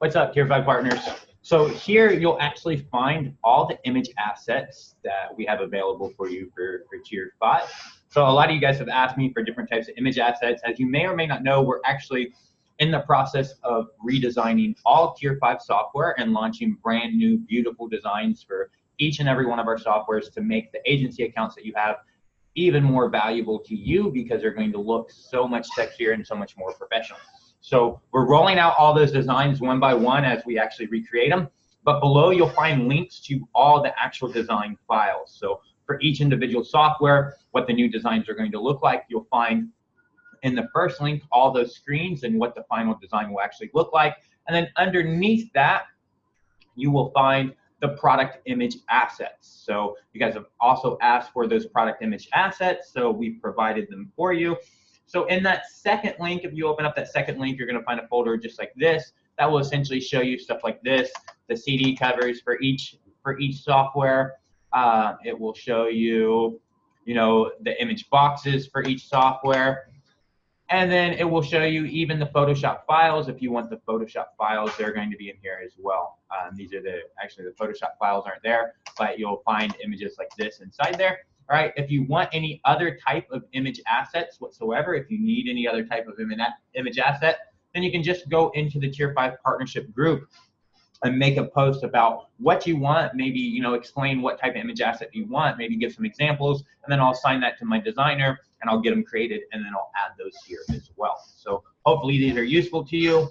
What's up, Tier 5 partners? So here you'll actually find all the image assets that we have available for you for Tier 5. So a lot of you guys have asked me for different types of image assets. As you may or may not know, we're actually in the process of redesigning all Tier 5 software and launching brand new, beautiful designs for each and every one of our softwares to make the agency accounts that you have even more valuable to you, because they're going to look so much sexier and so much more professional. So we're rolling out all those designs one by one as we actually recreate them. But below you'll find links to all the actual design files. So for each individual software, what the new designs are going to look like, you'll find in the first link all those screens and what the final design will actually look like. And then underneath that, you will find the product image assets. So you guys have also asked for those product image assets, so we've provided them for you. So in that second link, if you open up that second link, you're going to find a folder just like this that will essentially show you stuff like this, the CD covers for each software. It will show you, the image boxes for each software. And then it will show you even the Photoshop files. If you want the Photoshop files, they're going to be in here as well. These are actually the Photoshop files aren't there, but you'll find images like this inside there. All right, if you want any other type of image assets whatsoever, if you need any other type of image asset, then you can just go into the Tier 5 partnership group and make a post about what you want, maybe explain what type of image asset you want, maybe give some examples, and then I'll assign that to my designer and I'll get them created, and then I'll add those here as well. So hopefully these are useful to you.